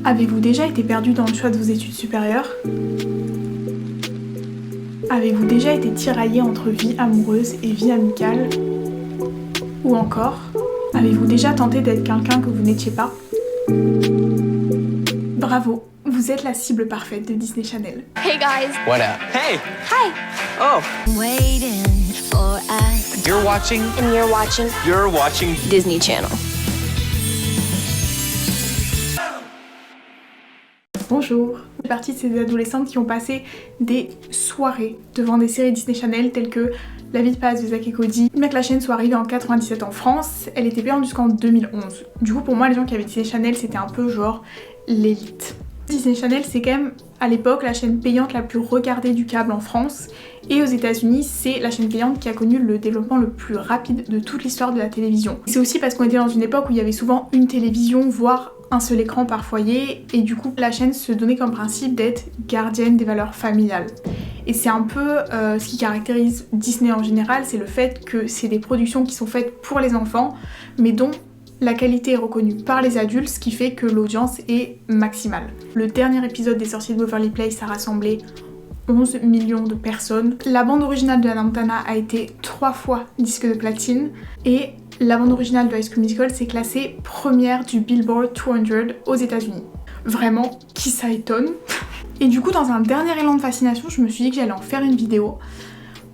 Avez-vous déjà été perdu dans le choix de vos études supérieures? Avez-vous déjà été tiraillé entre vie amoureuse et vie amicale? Ou encore, avez-vous déjà tenté d'être quelqu'un que vous n'étiez pas? Bravo, vous êtes la cible parfaite de Disney Channel. Hey guys. What up? Hey! Hi. Oh! Waiting for us. You're watching? And you're watching You're watching Disney Channel. Bonjour, je fais partie de ces adolescentes qui ont passé des soirées devant des séries Disney Channel telles que La vie de Paz de Zack et Cody. Bien que la chaîne soit arrivée en 97 en France, elle était payante jusqu'en 2011. Du coup pour moi les gens qui avaient Disney Channel c'était un peu genre l'élite. Disney Channel c'est quand même à l'époque la chaîne payante la plus regardée du câble en France et aux États-Unis c'est la chaîne payante qui a connu le développement le plus rapide de toute l'histoire de la télévision. C'est aussi parce qu'on était dans une époque où il y avait souvent une télévision voire un seul écran par foyer et du coup la chaîne se donnait comme principe d'être gardienne des valeurs familiales. Et c'est un peu ce qui caractérise Disney en général, c'est le fait que c'est des productions qui sont faites pour les enfants mais dont la qualité est reconnue par les adultes, ce qui fait que l'audience est maximale. Le dernier épisode des Sorciers de Waverly Place a rassemblé 11 millions de personnes. La bande originale de Hannah Montana a été 3 fois disque de platine et la bande originale de High School Musical s'est classée première du Billboard 200 aux États-Unis. Vraiment, qui ça étonne. Et du coup, dans un dernier élan de fascination, je me suis dit que j'allais en faire une vidéo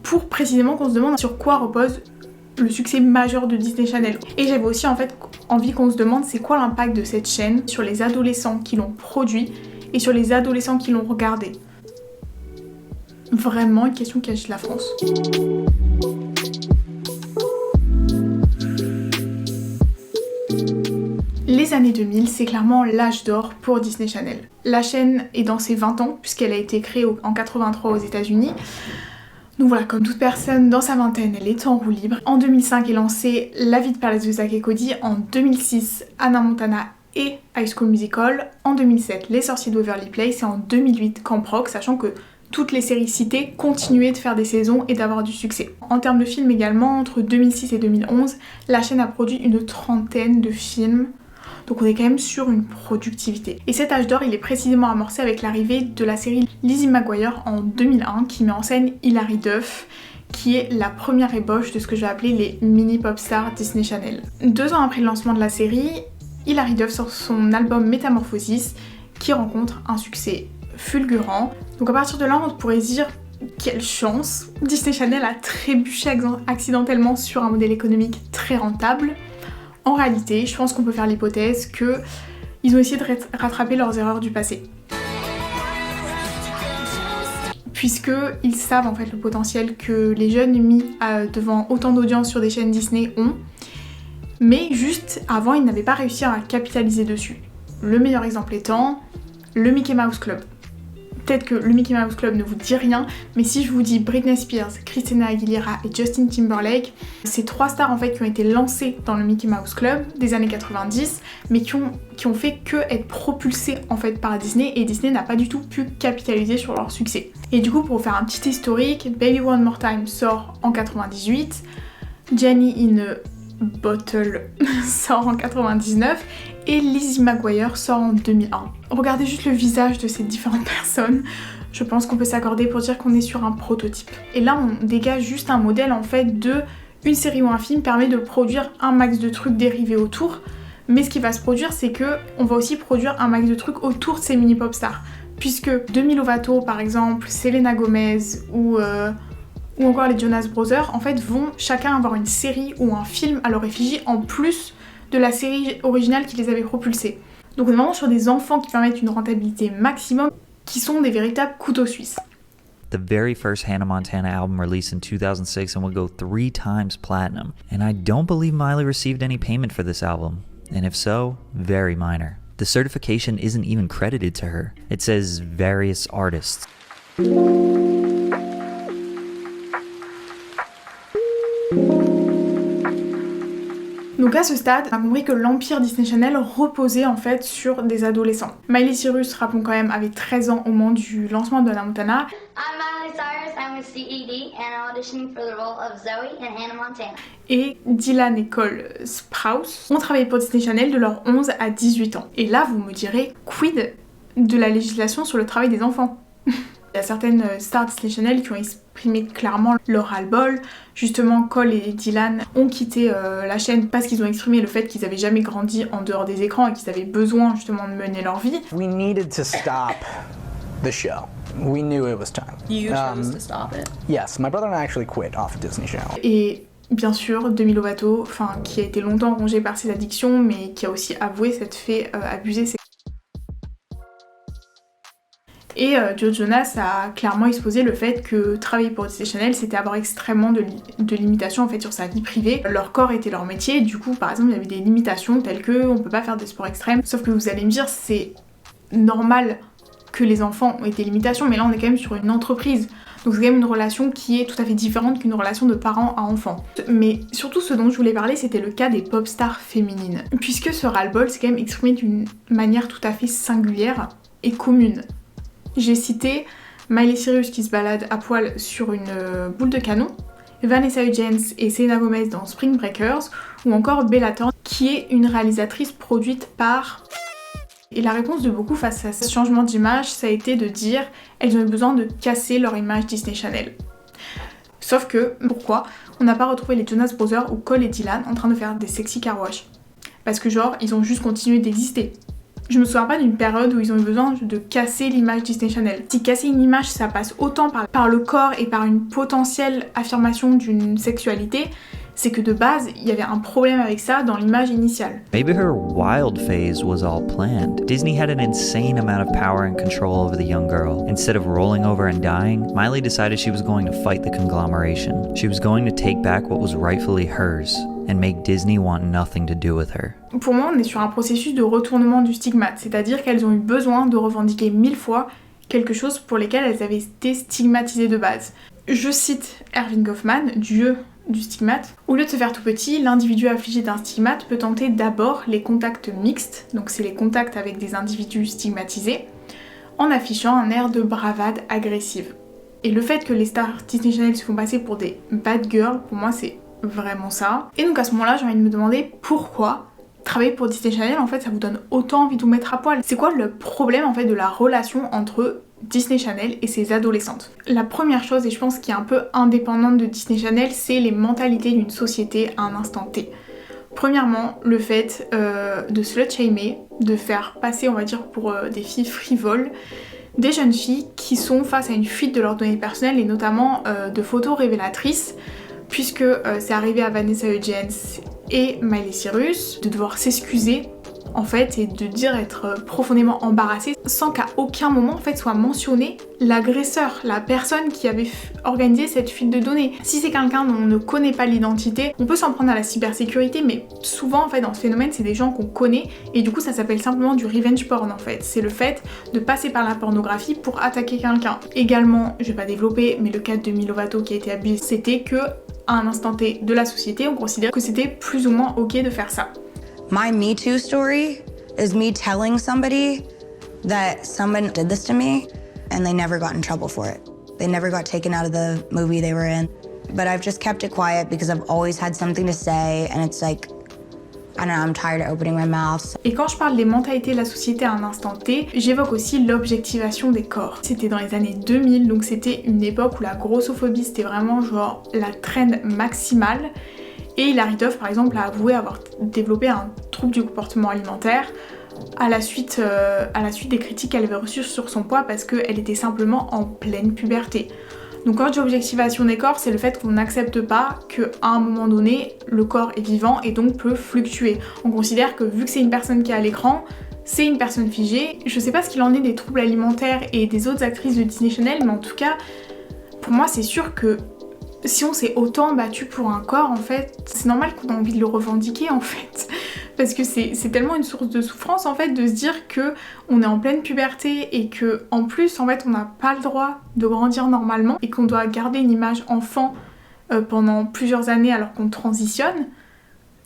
pour précisément qu'on se demande sur quoi repose le succès majeur de Disney Channel. Et j'avais aussi en fait envie qu'on se demande c'est quoi l'impact de cette chaîne sur les adolescents qui l'ont produit et sur les adolescents qui l'ont regardé. Vraiment une question qui agite la France. Les années 2000, c'est clairement l'âge d'or pour Disney Channel. La chaîne est dans ses 20 ans puisqu'elle a été créée en 83 aux États-Unis. Donc voilà, comme toute personne dans sa vingtaine, elle est en roue libre. En 2005 est lancée La vie de Paz de Zack et Cody. En 2006, Hannah Montana et High School Musical. En 2007, Les Sorciers de Waverly Place. Et en 2008, Camp Rock, sachant que toutes les séries citées continuaient de faire des saisons et d'avoir du succès. En termes de films également, entre 2006 et 2011, la chaîne a produit une trentaine de films. Donc on est quand même sur une productivité. Et cet âge d'or, il est précisément amorcé avec l'arrivée de la série Lizzie McGuire en 2001, qui met en scène Hilary Duff, qui est la première ébauche de ce que je vais appeler les mini pop stars Disney Channel. 2 ans après le lancement de la série, Hilary Duff sort son album Metamorphosis, qui rencontre un succès fulgurant. Donc à partir de là, on pourrait se dire quelle chance, Disney Channel a trébuché accidentellement sur un modèle économique très rentable. En réalité, je pense qu'on peut faire l'hypothèse qu'ils ont essayé de rattraper leurs erreurs du passé. Puisqu'ils savent en fait le potentiel que les jeunes mis devant autant d'audience sur des chaînes Disney ont, mais juste avant ils n'avaient pas réussi à capitaliser dessus. Le meilleur exemple étant le Mickey Mouse Club. Peut-être que le Mickey Mouse Club ne vous dit rien, mais si je vous dis Britney Spears, Christina Aguilera et Justin Timberlake, c'est 3 stars en fait qui ont été lancées dans le Mickey Mouse Club des années 90, mais qui ont fait que être propulsées en fait par Disney, et Disney n'a pas du tout pu capitaliser sur leur succès. Et du coup, pour vous faire un petit historique, Baby One More Time sort en 98, Jenny in a Bottle sort en 99 et Lizzie McGuire sort en 2001. Regardez juste le visage de ces différentes personnes, je pense qu'on peut s'accorder pour dire qu'on est sur un prototype. Et là on dégage juste un modèle en fait de une série ou un film permet de produire un max de trucs dérivés autour, mais ce qui va se produire c'est que on va aussi produire un max de trucs autour de ces mini pop stars, puisque Demi Lovato par exemple, Selena Gomez ou encore les Jonas Brothers, en fait, vont chacun avoir une série ou un film à leur effigie en plus de la série originale qui les avait propulsés. Donc on est vraiment sur des enfants qui permettent une rentabilité maximum, qui sont des véritables couteaux suisses. The very first Hannah Montana album released in 2006 and would go 3 times platinum. And I don't believe Miley received any payment for this album. And if so, very minor. The certification isn't even credited to her. It says various artists. Donc Donc à ce stade, on a compris que l'empire Disney Channel reposait en fait sur des adolescents. Miley Cyrus, rappelons quand même, avait 13 ans au moment du lancement de Hannah Montana. I'm Miley Cyrus, I'm with CED and I'm auditioning for the role of Zoe in Hannah Montana. Et Dylan et Cole Sprouse ont travaillé pour Disney Channel de leurs 11 à 18 ans. Et là, vous me direz, quid de la législation sur le travail des enfants? Il y a certaines stars Disney Channel qui ont exprimé clairement leur ras-le-bol. Justement, Cole et Dylan ont quitté la chaîne parce qu'ils ont exprimé le fait qu'ils n'avaient jamais grandi en dehors des écrans et qu'ils avaient besoin justement de mener leur vie. We needed to stop the show. We knew it was time. You chose to stop it. Yes, my brother and I actually quit off of Disney Channel. Et bien sûr, Demi Lovato, qui a été longtemps rongé par ses addictions, mais qui a aussi avoué s'être fait abuser ses... Et Joe Jonas a clairement exposé le fait que travailler pour Disney Channel, c'était avoir extrêmement de limitations en fait sur sa vie privée. Leur corps était leur métier, du coup par exemple il y avait des limitations telles que on peut pas faire des sports extrêmes. Sauf que vous allez me dire c'est normal que les enfants aient des limitations, mais là on est quand même sur une entreprise. Donc c'est quand même une relation qui est tout à fait différente qu'une relation de parent à enfant. Mais surtout ce dont je voulais parler, c'était le cas des pop stars féminines. Puisque ce ras-le-bol s'est quand même exprimé d'une manière tout à fait singulière et commune. J'ai cité Miley Cyrus qui se balade à poil sur une boule de canon, Vanessa Hudgens et Selena Gomez dans Spring Breakers, ou encore Bella Thorne qui est une réalisatrice produite par... Et la réponse de beaucoup face à ce changement d'image, ça a été de dire elles ont eu besoin de casser leur image Disney Channel. Sauf que, pourquoi on n'a pas retrouvé les Jonas Brothers ou Cole et Dylan en train de faire des sexy car wash? Parce que genre, ils ont juste continué d'exister. Je me souviens pas d'une période où ils ont eu besoin de casser l'image Disney Channel. Si casser une image, ça passe autant par le corps et par une potentielle affirmation d'une sexualité, c'est que de base, il y avait un problème avec ça dans l'image initiale. Maybe her wild phase was all planned. Disney had an insane amount of power and control over the young girl. Instead of rolling over and dying, Miley decided she was going to fight the conglomeration. She was going to take back what was rightfully hers and make Disney want nothing to do with her. Pour moi, on est sur un processus de retournement du stigmate, c'est-à-dire qu'elles ont eu besoin de revendiquer 1000 fois quelque chose pour lesquelles elles avaient été stigmatisées de base. Je cite Erving Goffman, dieu du stigmate. Au lieu de se faire tout petit, l'individu affligé d'un stigmate peut tenter d'abord les contacts mixtes, donc c'est les contacts avec des individus stigmatisés, en affichant un air de bravade agressive. Et le fait que les stars Disney Channel se font passer pour des bad girls, pour moi c'est vraiment ça. Et donc à ce moment-là, j'ai envie de me demander pourquoi travailler pour Disney Channel, en fait, ça vous donne autant envie de vous mettre à poil. C'est quoi le problème en fait de la relation entre Disney Channel et ses adolescentes? La première chose, et je pense qui est un peu indépendante de Disney Channel, c'est les mentalités d'une société à un instant T. Premièrement, le fait de slut-shamer, de faire passer, on va dire, pour des filles frivoles, des jeunes filles qui sont face à une fuite de leurs données personnelles et notamment de photos révélatrices, puisque c'est arrivé à Vanessa Hudgens et Miley Cyrus de devoir s'excuser en fait et de dire être profondément embarrassée sans qu'à aucun moment en fait soit mentionné l'agresseur, la personne qui avait organisé cette fuite de données. Si c'est quelqu'un dont on ne connaît pas l'identité, on peut s'en prendre à la cybersécurité, mais souvent en fait dans ce phénomène c'est des gens qu'on connaît et du coup ça s'appelle simplement du revenge porn en fait. C'est le fait de passer par la pornographie pour attaquer quelqu'un. Également, je vais pas développer, mais le cas de Demi Lovato qui a été abusé, c'était que à un instant T de la société, on considère que c'était plus ou moins ok de faire ça. My Me Too story is me telling somebody that someone did this to me and they never got in trouble for it. They never got taken out of the movie they were in. But I've just kept it quiet because I've always had something to say and it's like, I don't know, I'm tired of opening my mouth. Et quand je parle des mentalités de la société à un instant T, j'évoque aussi l'objectivation des corps. C'était dans les années 2000, donc c'était une époque où la grossophobie c'était vraiment genre la trend maximale. Et Hilary Duff par exemple a avoué avoir développé un trouble du comportement alimentaire à la suite des critiques qu'elle avait reçues sur son poids parce qu'elle était simplement en pleine puberté. Donc quand je dis objectivation des corps, c'est le fait qu'on n'accepte pas qu'à un moment donné, le corps est vivant et donc peut fluctuer. On considère que vu que c'est une personne qui est à l'écran, c'est une personne figée. Je sais pas ce qu'il en est des troubles alimentaires et des autres actrices de Disney Channel, mais en tout cas, pour moi c'est sûr que si on s'est autant battu pour un corps, en fait, c'est normal qu'on a envie de le revendiquer, en fait. Parce que c'est tellement une source de souffrance, en fait, de se dire que on est en pleine puberté et que, en plus, en fait, on n'a pas le droit de grandir normalement et qu'on doit garder une image enfant pendant plusieurs années alors qu'on transitionne.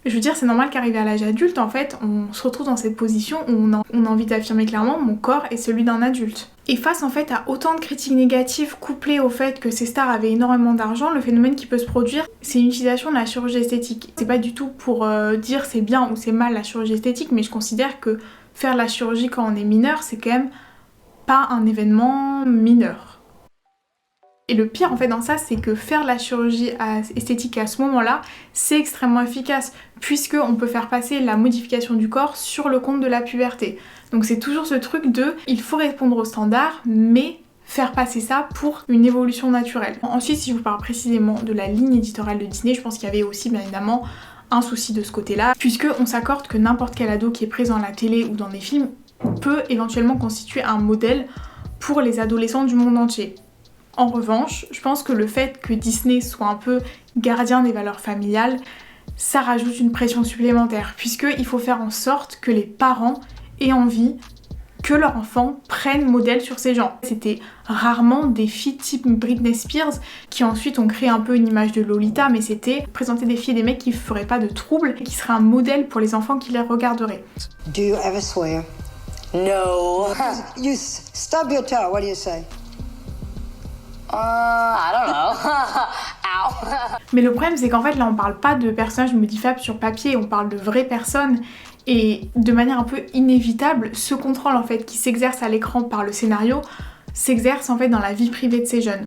Je veux dire, c'est normal qu'arrivé à l'âge adulte, en fait, on se retrouve dans cette position où on a envie d'affirmer clairement mon corps est celui d'un adulte. Et face en fait à autant de critiques négatives couplées au fait que ces stars avaient énormément d'argent, le phénomène qui peut se produire, c'est une utilisation de la chirurgie esthétique. C'est pas du tout pour dire c'est bien ou c'est mal la chirurgie esthétique, mais je considère que faire la chirurgie quand on est mineur, c'est quand même pas un événement mineur. Et le pire en fait dans ça, c'est que faire la chirurgie esthétique à ce moment-là, c'est extrêmement efficace puisque on peut faire passer la modification du corps sur le compte de la puberté. Donc c'est toujours ce truc de il faut répondre aux standards, mais faire passer ça pour une évolution naturelle. Ensuite, si je vous parle précisément de la ligne éditoriale de Disney, je pense qu'il y avait aussi bien évidemment un souci de ce côté-là, puisque on s'accorde que n'importe quel ado qui est présent à la télé ou dans des films peut éventuellement constituer un modèle pour les adolescents du monde entier. En revanche, je pense que le fait que Disney soit un peu gardien des valeurs familiales, ça rajoute une pression supplémentaire, puisqu'il faut faire en sorte que les parents aient envie que leur enfant prenne modèle sur ces gens. C'était rarement des filles type Britney Spears qui ensuite ont créé un peu une image de Lolita, mais c'était présenter des filles et des mecs qui feraient pas de troubles et qui seraient un modèle pour les enfants qui les regarderaient. Do you ever swear? No. You stub your toe, what do you say? I don't know. Ow. Mais le problème c'est qu'en fait là on parle pas de personnages modifiables sur papier, on parle de vraies personnes et de manière un peu inévitable, ce contrôle en fait qui s'exerce à l'écran par le scénario s'exerce en fait dans la vie privée de ces jeunes.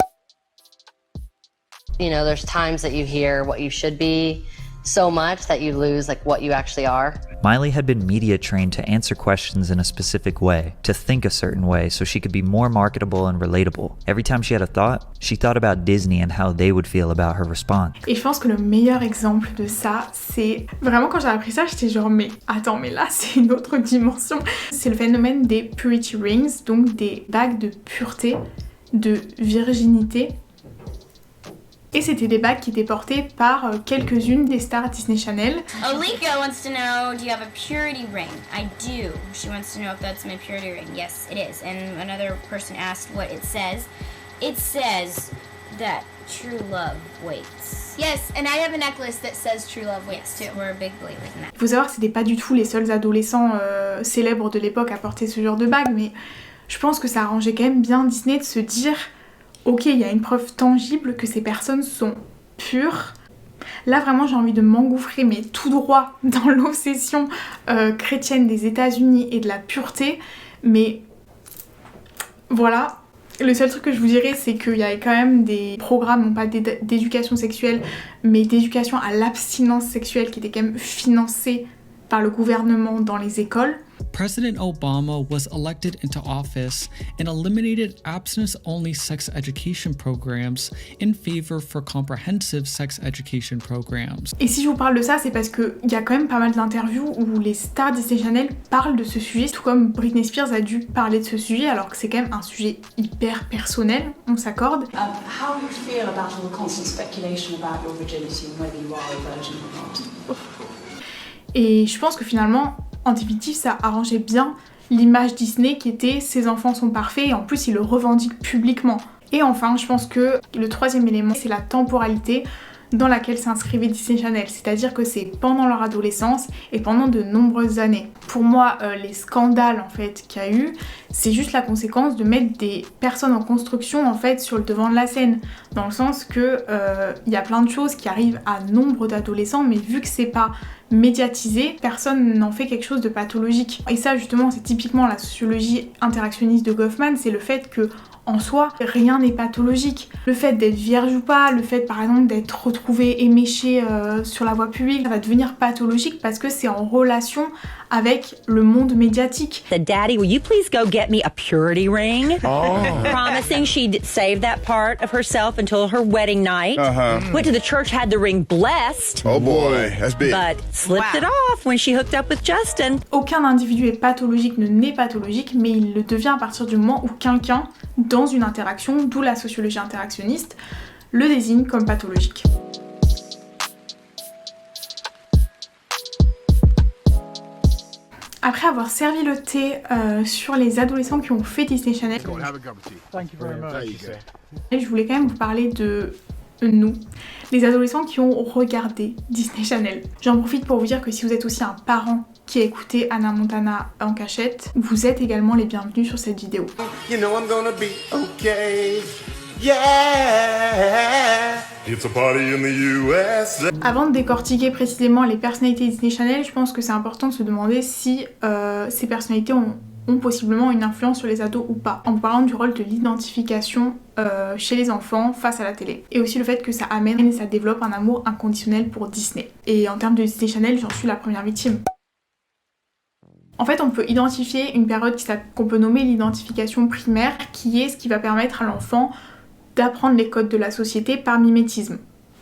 You know, there's times that you hear what you should be so much that you lose like what you actually are. Miley had been media trained to answer questions in a specific way, to think a certain way so she could be more marketable and relatable. Every time she had a thought, she thought about Disney and how they would feel about her response. Et je pense que le meilleur exemple de ça, c'est vraiment quand j'ai appris ça, j'étais genre mais attends, mais là c'est une autre dimension. C'est le phénomène des purity rings, donc des bagues de pureté, de virginité. Et c'était des bagues qui étaient portées par quelques-unes des stars Disney Channel. Olika wants to know, do you have a purity ring? I do. She wants to know if that's my purity ring. Yes, it is. And another person asked what it says. It says that true love waits. Yes, and I have a necklace that says true love waits too. We're big believers in that. Il faut savoir que c'était pas du tout les seuls adolescents célèbres de l'époque à porter ce genre de bagues, mais je pense que ça arrangeait quand même bien Disney de se dire ok, il y a une preuve tangible que ces personnes sont pures. Là, vraiment, j'ai envie de m'engouffrer, mais tout droit dans l'obsession chrétienne des États-Unis et de la pureté. Mais voilà, le seul truc que je vous dirais, c'est qu'il y avait quand même des programmes, non pas d'éducation sexuelle, mais d'éducation à l'abstinence sexuelle qui étaient quand même financés par le gouvernement dans les écoles. President Obama was elected into office and eliminated abstinence-only sex education programs in favor for comprehensive sex education programs. Et si je vous parle de ça, c'est parce qu'il y a quand même pas mal d'interviews où les stars Disney Channel parlent de ce sujet, tout comme Britney Spears a dû parler de ce sujet, alors que c'est quand même un sujet hyper personnel, on s'accorde. How do you feel about all the constant speculation about your virginity and whether you are a virgin or not? Et je pense que finalement, en définitive, ça arrangeait bien l'image Disney qui était « ses enfants sont parfaits » et en plus, ils le revendiquent publiquement. Et enfin, je pense que le troisième élément, c'est la temporalité dans laquelle s'inscrivait Disney Channel, c'est-à-dire que c'est pendant leur adolescence et pendant de nombreuses années. Pour moi, les scandales en fait qu'il y a eu, c'est juste la conséquence de mettre des personnes en construction en fait sur le devant de la scène, dans le sens que il y a plein de choses qui arrivent à nombre d'adolescents, mais vu que c'est pas médiatisé, personne n'en fait quelque chose de pathologique. Et ça justement, c'est typiquement la sociologie interactionniste de Goffman, c'est le fait que en soi, rien n'est pathologique. Le fait d'être vierge ou pas, le fait par exemple d'être retrouvé éméché sur la voie publique, ça va devenir pathologique parce que c'est en relation avec le monde médiatique. Daddy, will you please go get me a purity ring? Oh. Promising she'd save that part of herself until her wedding night. Went to the church, had the ring blessed. Oh boy, that's big. But slipped it off when she hooked up with Justin. Aucun individu est pathologique, ne naît pathologique, mais il le devient à partir du moment où quelqu'un, dans une interaction, d'où la sociologie interactionniste, le désigne comme pathologique. Après avoir servi le thé sur les adolescents qui ont fait Disney Channel, je voulais quand même vous parler de nous, les adolescents qui ont regardé Disney Channel. J'en profite pour vous dire que si vous êtes aussi un parent qui a écouté Hannah Montana en cachette, vous êtes également les bienvenus sur cette vidéo. You know I'm gonna be okay. Yeah. It's a party in the USA. Avant de décortiquer précisément les personnalités Disney Channel, je pense que c'est important de se demander si ces personnalités ont possiblement une influence sur les ados ou pas, en parlant du rôle de l'identification chez les enfants face à la télé. Et aussi le fait que ça amène et ça développe un amour inconditionnel pour Disney. Et en termes de Disney Channel, j'en suis la première victime. En fait, on peut identifier une période qu'on peut nommer l'identification primaire, qui est ce qui va permettre à l'enfant d'apprendre les codes de la société par mimétisme,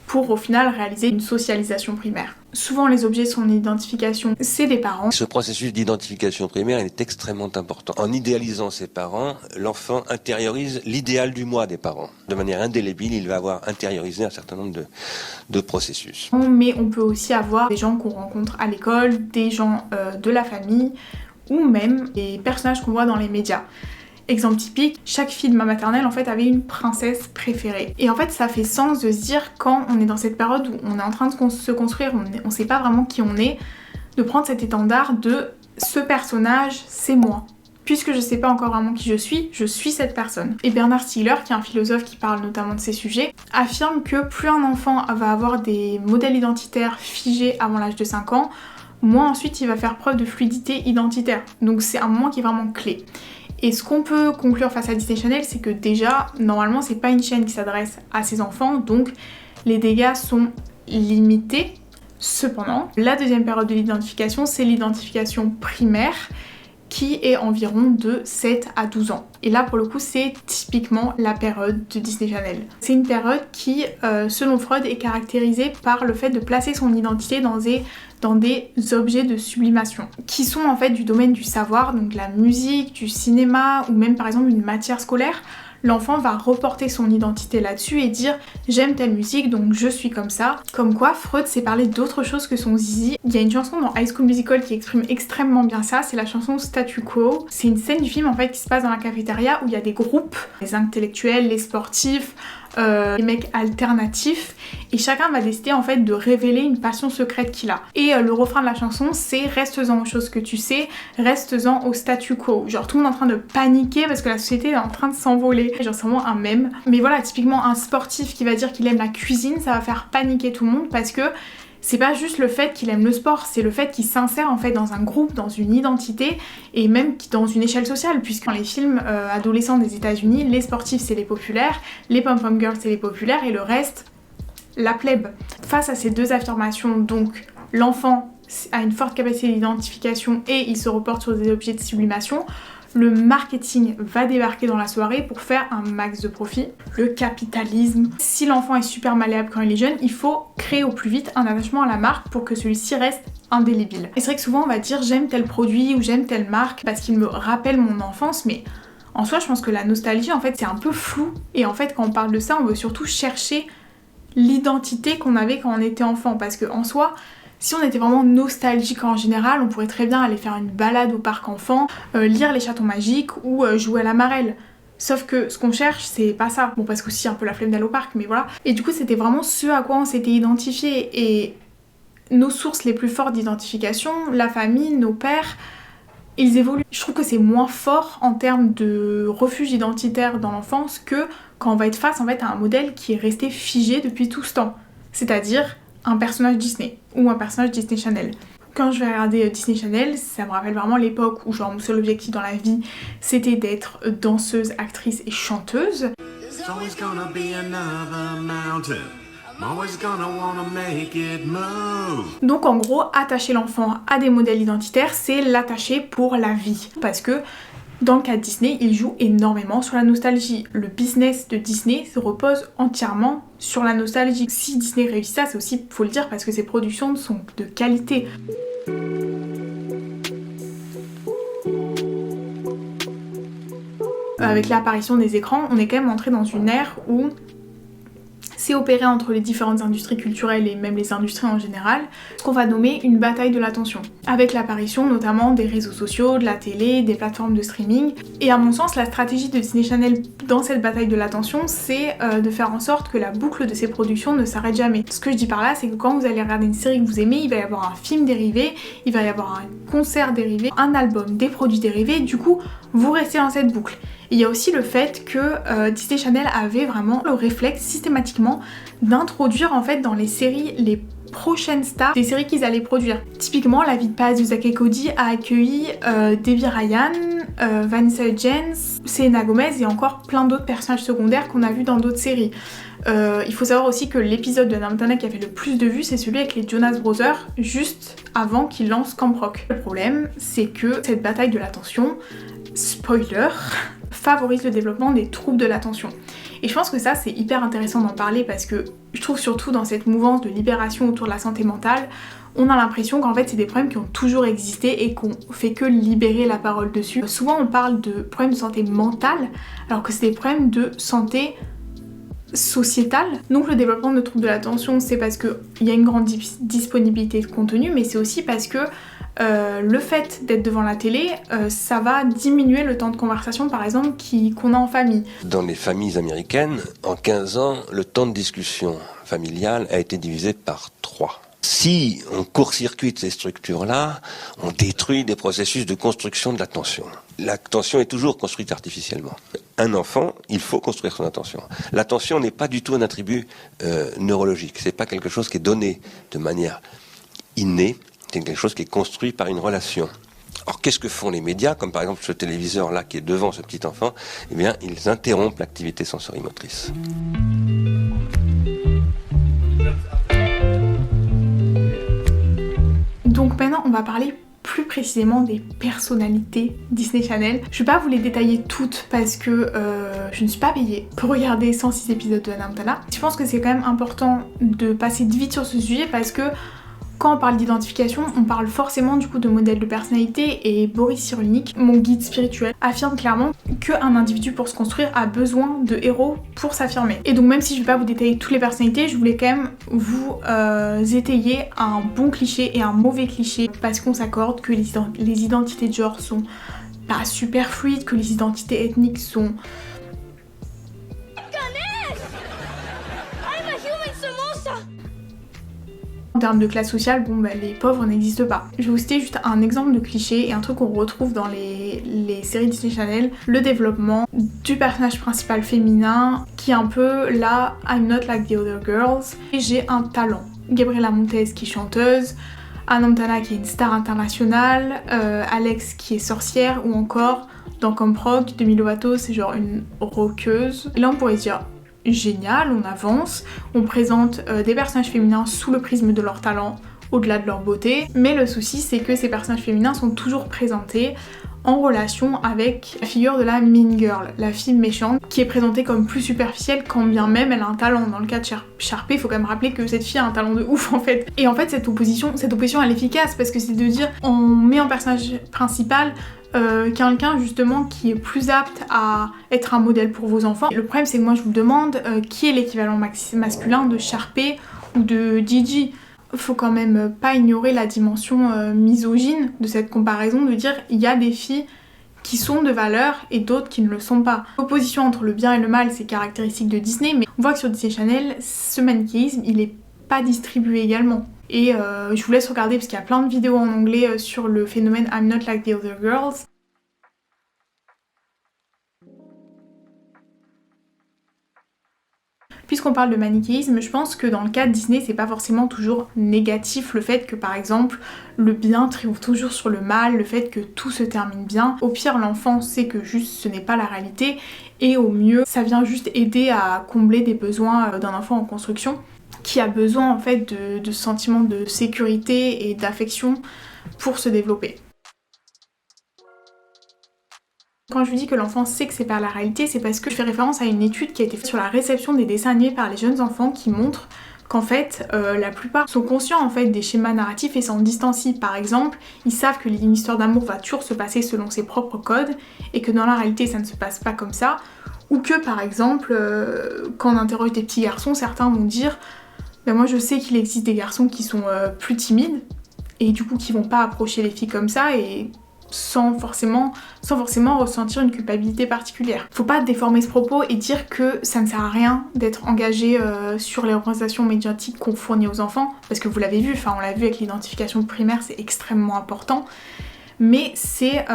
pour au final réaliser une socialisation primaire. Souvent les objets de son identification, c'est des parents. Ce processus d'identification primaire il est extrêmement important. En idéalisant ses parents, l'enfant intériorise l'idéal du moi des parents. De manière indélébile, il va avoir intériorisé un certain nombre de processus. Mais on peut aussi avoir des gens qu'on rencontre à l'école, des gens de la famille, ou même des personnages qu'on voit dans les médias. Exemple typique, chaque fille de ma maternelle en fait avait une princesse préférée. Et en fait ça fait sens de se dire quand on est dans cette période où on est en train de se construire, on sait pas vraiment qui on est, de prendre cet étendard de ce personnage c'est moi. Puisque je sais pas encore vraiment qui je suis cette personne. Et Bernard Stiegler, qui est un philosophe qui parle notamment de ces sujets, affirme que plus un enfant va avoir des modèles identitaires figés avant l'âge de 5 ans, moins ensuite il va faire preuve de fluidité identitaire. Donc c'est un moment qui est vraiment clé. Et ce qu'on peut conclure face à Disney Channel, c'est que déjà, normalement, c'est pas une chaîne qui s'adresse à ses enfants, donc les dégâts sont limités. Cependant, la deuxième période de l'identification, c'est l'identification primaire, qui est environ de 7 à 12 ans. Et là, pour le coup, c'est typiquement la période de Disney Channel. C'est une période qui, selon Freud, est caractérisée par le fait de placer son identité dans des objets de sublimation, qui sont en fait du domaine du savoir, donc de la musique, du cinéma, ou même par exemple une matière scolaire. L'enfant va reporter son identité là-dessus et dire j'aime telle musique donc je suis comme ça. Comme quoi Freud s'est parlé d'autre chose que son zizi. Il y a une chanson dans High School Musical qui exprime extrêmement bien ça, c'est la chanson Statu Quo. C'est une scène du film en fait qui se passe dans la cafétéria où il y a des groupes, les intellectuels, les sportifs, les mecs alternatifs, et chacun va décider en fait de révéler une passion secrète qu'il a. Et le refrain de la chanson c'est reste-en aux choses que tu sais, reste-en au statu quo. Genre tout le monde est en train de paniquer parce que la société est en train de s'envoler. Genre c'est vraiment un mème. Mais voilà, typiquement un sportif qui va dire qu'il aime la cuisine, ça va faire paniquer tout le monde parce que c'est pas juste le fait qu'il aime le sport, c'est le fait qu'il s'insère en fait dans un groupe, dans une identité et même dans une échelle sociale, puisque dans les films adolescents des États-Unis, les sportifs c'est les populaires, les pom-pom girls c'est les populaires et le reste, la plèbe. Face à ces deux affirmations, donc l'enfant a une forte capacité d'identification et il se reporte sur des objets de sublimation, le marketing va débarquer dans la soirée pour faire un max de profit. Le capitalisme. Si l'enfant est super malléable quand il est jeune, il faut créer au plus vite un attachement à la marque pour que celui-ci reste indélébile. Et c'est vrai que souvent on va dire j'aime tel produit ou j'aime telle marque parce qu'il me rappelle mon enfance, mais en soi je pense que la nostalgie en fait c'est un peu flou. Et en fait quand on parle de ça on veut surtout chercher l'identité qu'on avait quand on était enfant, parce que en soi si on était vraiment nostalgique en général, on pourrait très bien aller faire une balade au parc enfant, lire les chatons magiques ou jouer à la marelle. Sauf que ce qu'on cherche, c'est pas ça. Bon, parce qu'aussi un peu la flemme d'aller au parc, mais voilà. Et du coup, c'était vraiment ce à quoi on s'était identifié. Et nos sources les plus fortes d'identification, la famille, nos pères, ils évoluent. Je trouve que c'est moins fort en termes de refuge identitaire dans l'enfance que quand on va être face en fait à un modèle qui est resté figé depuis tout ce temps. C'est-à-dire un personnage Disney ou un personnage Disney Channel. Quand je vais regarder Disney Channel, ça me rappelle vraiment l'époque où genre mon seul objectif dans la vie c'était d'être danseuse, actrice et chanteuse. Donc en gros, attacher l'enfant à des modèles identitaires, c'est l'attacher pour la vie. Parce que dans le cas de Disney, il joue énormément sur la nostalgie. Le business de Disney se repose entièrement sur la nostalgie. Si Disney réussit ça, c'est aussi, faut le dire, parce que ses productions sont de qualité. Avec l'apparition des écrans, on est quand même entré dans une ère où c'est opéré entre les différentes industries culturelles et même les industries en général, ce qu'on va nommer une bataille de l'attention. avec l'apparition notamment des réseaux sociaux, de la télé, des plateformes de streaming. Et à mon sens, la stratégie de Disney Channel dans cette bataille de l'attention, c'est de faire en sorte que la boucle de ces productions ne s'arrête jamais. Ce que je dis par là, c'est que quand vous allez regarder une série que vous aimez, il va y avoir un film dérivé, il va y avoir un concert dérivé, un album, des produits dérivés, du coup, vous restez dans cette boucle. Il y a aussi le fait que Disney Channel avait vraiment le réflexe systématiquement d'introduire en fait dans les séries les prochaines stars des séries qu'ils allaient produire. Typiquement, La vie de Paz de Zack et Cody a accueilli Debbie Ryan, Vanessa Hudgens, Selena Gomez et encore plein d'autres personnages secondaires qu'on a vus dans d'autres séries. Il faut savoir aussi que l'épisode de Hannah Montana qui a fait le plus de vues, c'est celui avec les Jonas Brothers, juste avant qu'ils lancent Camp Rock. Le problème, c'est que cette bataille de l'attention, spoiler, favorise le développement des troubles de l'attention. Et je pense que ça, c'est hyper intéressant d'en parler parce que je trouve surtout dans cette mouvance de libération autour de la santé mentale, on a l'impression qu'en fait c'est des problèmes qui ont toujours existé et qu'on fait que libérer la parole dessus. Souvent on parle de problèmes de santé mentale alors que c'est des problèmes de santé sociétale. Donc le développement de troubles de l'attention, c'est parce qu'il y a une grande disponibilité de contenu, mais c'est aussi parce que le fait d'être devant la télé, ça va diminuer le temps de conversation par exemple qu'on a en famille. Dans les familles américaines, en 15 ans, le temps de discussion familiale a été divisé par 3. Si on court-circuite ces structures-là, on détruit des processus de construction de l'attention. L'attention est toujours construite artificiellement. Un enfant, il faut construire son attention. L'attention n'est pas du tout un attribut neurologique. C'est pas quelque chose qui est donné de manière innée. C'est quelque chose qui est construit par une relation. Alors qu'est-ce que font les médias, comme par exemple ce téléviseur-là qui est devant ce petit enfant? Eh bien, ils interrompent l'activité sensorimotrice. Donc maintenant, on va parler plus précisément des personnalités Disney Channel. Je vais pas vous les détailler toutes parce que je ne suis pas payée pour regarder 106 épisodes de Hannah Montana. Je pense que c'est quand même important de passer vite sur ce sujet parce que quand on parle d'identification, on parle forcément du coup de modèle de personnalité et Boris Cyrulnik, mon guide spirituel, affirme clairement qu'un individu pour se construire a besoin de héros pour s'affirmer. Et donc même si je vais pas vous détailler toutes les personnalités, je voulais quand même vous étayer un bon cliché et un mauvais cliché parce qu'on s'accorde que les identités de genre sont pas super fluides, que les identités ethniques sont en termes de classe sociale, bon bah les pauvres n'existent pas. Je vais vous citer juste un exemple de cliché et un truc qu'on retrouve dans les séries Disney Channel, le développement du personnage principal féminin qui est un peu là, I'm not like the other girls, et j'ai un talent. Gabriela Montez qui est chanteuse, Hannah Montana qui est une star internationale, Alex qui est sorcière, ou encore dans Camp Rock, Demi Lovato c'est genre une rockeuse. Et là on pourrait se dire génial, on avance, on présente des personnages féminins sous le prisme de leur talent, au-delà de leur beauté, mais le souci c'est que ces personnages féminins sont toujours présentés en relation avec la figure de la mean girl, la fille méchante, qui est présentée comme plus superficielle quand bien même elle a un talent. Dans le cas de Sharpay, il faut quand même rappeler que cette fille a un talent de ouf en fait. Et en fait cette opposition elle est efficace parce que c'est de dire on met en personnage principal quelqu'un justement qui est plus apte à être un modèle pour vos enfants. Le problème c'est que moi je vous demande qui est l'équivalent masculin de Sharpay ou de Gigi. Faut quand même pas ignorer la dimension misogyne de cette comparaison, de dire il y a des filles qui sont de valeur et d'autres qui ne le sont pas. L'opposition entre le bien et le mal c'est caractéristique de Disney, mais on voit que sur Disney Channel ce manichéisme il est pas distribué également. Et je vous laisse regarder parce qu'il y a plein de vidéos en anglais sur le phénomène I'm not like the other girls. Puisqu'on parle de manichéisme, je pense que dans le cas de Disney, c'est pas forcément toujours négatif le fait que par exemple le bien triomphe toujours sur le mal, le fait que tout se termine bien. Au pire, l'enfant sait que juste ce n'est pas la réalité et au mieux, ça vient juste aider à combler des besoins d'un enfant en construction qui a besoin en fait de sentiments de sécurité et d'affection pour se développer. Quand je vous dis que l'enfant sait que c'est pas la réalité, c'est parce que je fais référence à une étude qui a été faite sur la réception des dessins animés par les jeunes enfants qui montre qu'en fait, la plupart sont conscients en fait des schémas narratifs et s'en distancient. Par exemple, ils savent que une histoire d'amour va toujours se passer selon ses propres codes et que dans la réalité ça ne se passe pas comme ça. Ou que par exemple, quand on interroge des petits garçons, certains vont dire ben moi je sais qu'il existe des garçons qui sont plus timides et du coup qui vont pas approcher les filles comme ça et sans forcément ressentir une culpabilité particulière. Faut pas déformer ce propos et dire que ça ne sert à rien d'être engagé sur les représentations médiatiques qu'on fournit aux enfants, parce que vous l'avez vu, on l'a vu avec l'identification primaire, c'est extrêmement important. Mais c'est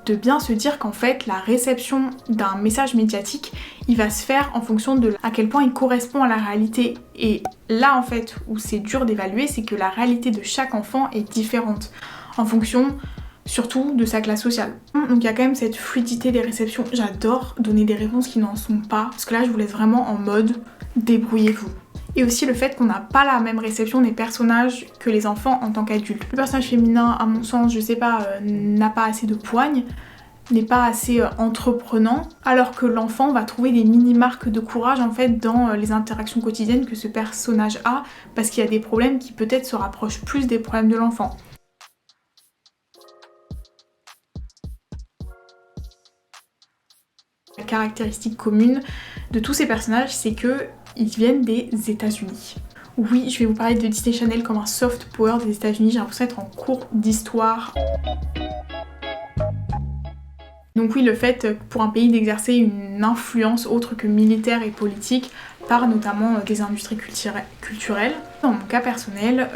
de bien se dire qu'en fait la réception d'un message médiatique, il va se faire en fonction de à quel point il correspond à la réalité. Et là en fait où c'est dur d'évaluer, c'est que la réalité de chaque enfant est différente en fonction surtout de sa classe sociale. Donc il y a quand même cette fluidité des réceptions. J'adore donner des réponses qui n'en sont pas, parce que là je vous laisse vraiment en mode débrouillez-vous. Et aussi le fait qu'on n'a pas la même réception des personnages que les enfants en tant qu'adultes. Le personnage féminin, à mon sens, je sais pas, n'a pas assez de poigne, n'est pas assez entreprenant, alors que l'enfant va trouver des mini-marques de courage en fait dans les interactions quotidiennes que ce personnage a, parce qu'il y a des problèmes qui peut-être se rapprochent plus des problèmes de l'enfant. La caractéristique commune de tous ces personnages, c'est qu'ils viennent des États-Unis. Oui, je vais vous parler de Disney Channel comme un soft power des États-Unis, j'ai l'impression d'être en cours d'histoire. Donc oui, le fait pour un pays d'exercer une influence autre que militaire et politique par notamment des industries culturelles. Dans mon cas personnel,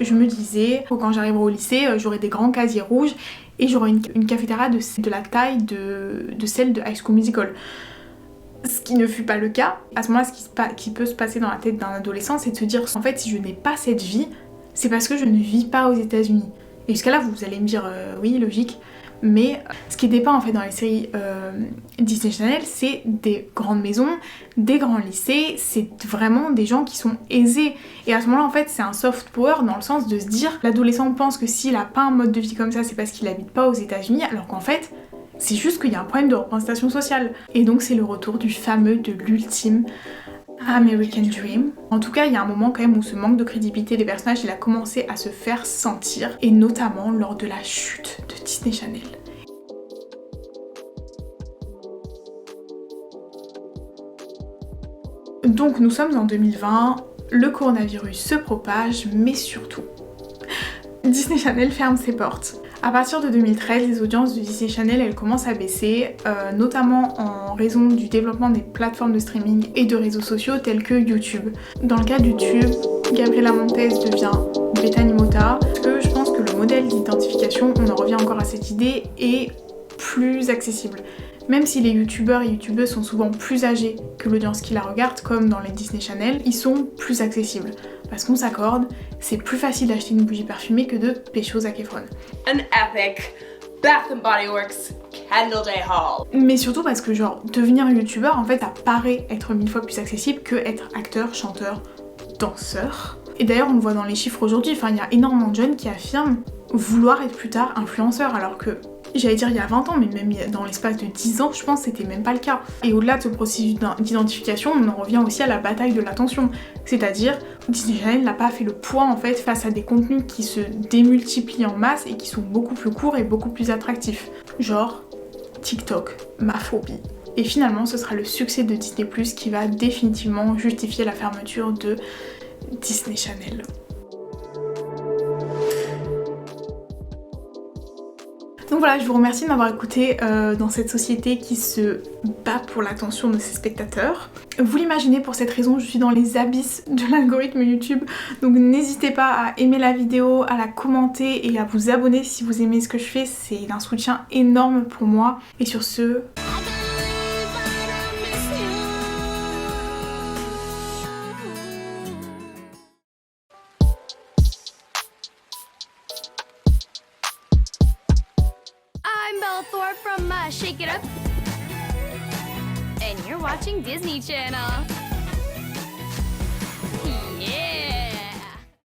je me disais, quand j'arriverai au lycée, j'aurai des grands casiers rouges et j'aurai une cafétéria de la taille de celle de High School Musical. Ce qui ne fut pas le cas. À ce moment-là, ce qui peut se passer dans la tête d'un adolescent, c'est de se dire, en fait, si je n'ai pas cette vie, c'est parce que je ne vis pas aux États-Unis. Et jusqu'à là, vous allez me dire, oui, logique. Mais ce qui est dépeint en fait dans les séries Disney Channel, c'est des grandes maisons, des grands lycées, c'est vraiment des gens qui sont aisés. Et à ce moment-là, en fait, c'est un soft power dans le sens de se dire, l'adolescent pense que s'il a pas un mode de vie comme ça, c'est parce qu'il habite pas aux États-Unis, alors qu'en fait, c'est juste qu'il y a un problème de représentation sociale. Et donc c'est le retour du fameux, de l'ultime American Dream. En tout cas, il y a un moment quand même où ce manque de crédibilité des personnages, il a commencé à se faire sentir, et notamment lors de la chute de Disney Channel. Donc nous sommes en 2020, le coronavirus se propage, mais surtout, Disney Channel ferme ses portes. À partir de 2013, les audiences de Disney Channel elles commencent à baisser, notamment en raison du développement des plateformes de streaming et de réseaux sociaux tels que YouTube. Dans le cas de YouTube, Gabriela Montez devient Bethany Mota, parce que je pense que le modèle d'identification, on en revient encore à cette idée, est plus accessible. Même si les youtubeurs et youtubeuses sont souvent plus âgés que l'audience qui la regarde, comme dans les Disney Channel, ils sont plus accessibles. Parce qu'on s'accorde, c'est plus facile d'acheter une bougie parfumée que de pécho Zac Efron. An epic Bath & Body Works Candle Day Haul. Mais surtout parce que genre, devenir youtubeur, en fait, ça paraît être 1000 fois plus accessible que être acteur, chanteur, danseur. Et d'ailleurs, on le voit dans les chiffres aujourd'hui, il y a énormément de jeunes qui affirment vouloir être plus tard influenceur, alors que j'allais dire il y a 20 ans, mais même dans l'espace de 10 ans, je pense que c'était même pas le cas. Et au-delà de ce processus d'identification, on en revient aussi à la bataille de l'attention. C'est-à-dire, Disney Channel n'a pas fait le poids en fait face à des contenus qui se démultiplient en masse et qui sont beaucoup plus courts et beaucoup plus attractifs. Genre TikTok, ma phobie. Et finalement, ce sera le succès de Disney+ qui va définitivement justifier la fermeture de Disney Channel. Donc voilà, je vous remercie de m'avoir écouté dans cette société qui se bat pour l'attention de ses spectateurs. Vous l'imaginez, pour cette raison, je suis dans les abysses de l'algorithme YouTube, donc n'hésitez pas à aimer la vidéo, à la commenter et à vous abonner si vous aimez ce que je fais, c'est d'un soutien énorme pour moi. Et sur ce... I'm Belle Thorpe from Shake It Up, and you're watching Disney Channel.